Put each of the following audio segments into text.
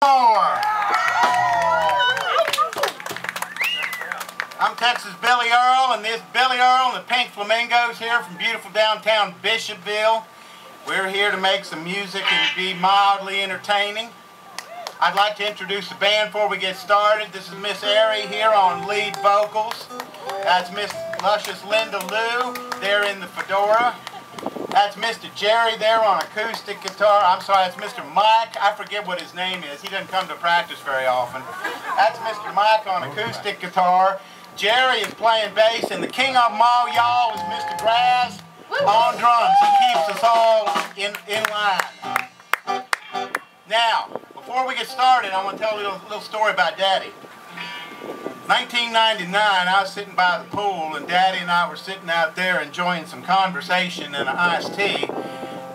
more. I'm Texas Billy Earl, and this Billy Earl and the Pink Flamingos here from beautiful downtown Bishopville. We're here to make some music and be mildly entertaining. I'd like to introduce the band before we get started. This is Miss Airy here on lead vocals. That's Miss Luscious Linda Lou there in the fedora. That's Mr. Jerry there on acoustic guitar. I'm sorry, that's Mr. Mike. I forget what his name is. He doesn't come to practice very often. That's Mr. Mike on acoustic guitar. Jerry is playing bass, and the king of them all, y'all, is Mr. Graz on drums. He keeps us all in line. Now, before we get started, I want to tell a little story about Daddy. 1999, I was sitting by the pool, and Daddy and I were sitting out there enjoying some conversation and an iced tea.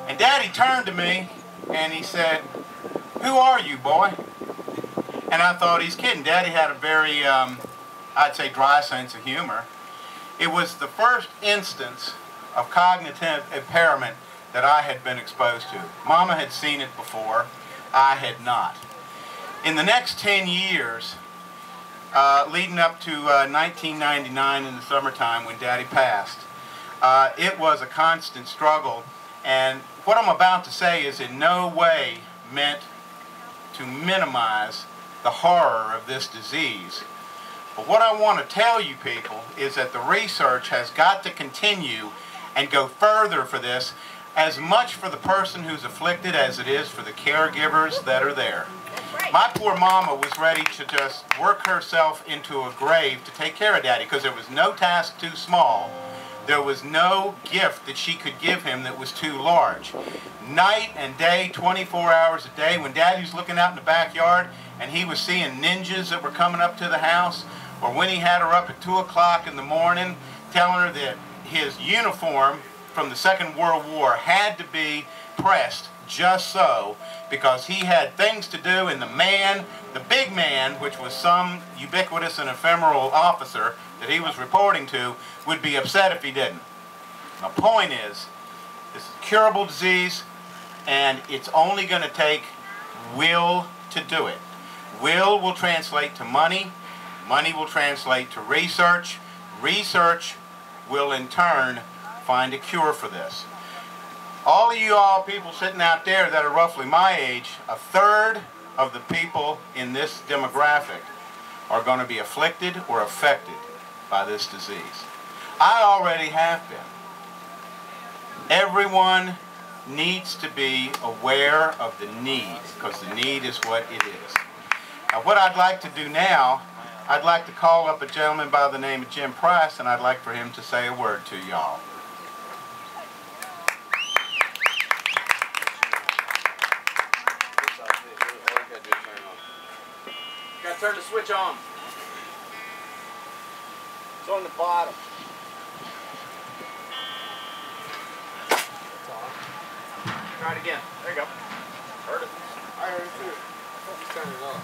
And Daddy turned to me, and he said, "Who are you, boy?" And I thought, he's kidding. Daddy had a very, I'd say, dry sense of humor. It was the first instance of cognitive impairment that I had been exposed to. Mama had seen it before. I had not. In the next 10 years, leading up to 1999 in the summertime when Daddy passed, it was a constant struggle. And what I'm about to say is in no way meant to minimize the horror of this disease. But what I want to tell you people is that the research has got to continue and go further for this, as much for the person who's afflicted as it is for the caregivers that are there. My poor mama was ready to just work herself into a grave to take care of Daddy, because there was no task too small. There was no gift that she could give him that was too large. Night and day, 24 hours a day, when Daddy was looking out in the backyard and he was seeing ninjas that were coming up to the house, or when he had her up at 2 o'clock in the morning telling her that his uniform from the Second World War had to be pressed just so, because he had things to do, and the big man, which was some ubiquitous and ephemeral officer that he was reporting to, would be upset if he didn't. My point is, this is a curable disease, and it's only going to take will to do it. Will translate to money. Money will translate to research. Research will in turn find a cure for this. All of you all people sitting out there that are roughly my age, a third of the people in this demographic are going to be afflicted or affected by this disease. I already have been. Everyone needs to be aware of the need, because the need is what it is. Now, what I'd like to do now, I'd like to call up a gentleman by the name of Jim Price, and I'd like for him to say a word to y'all. Got to turn the switch on. It's on the bottom. Try it again. There you go. Heard it. I heard it too. I thought you turned it off.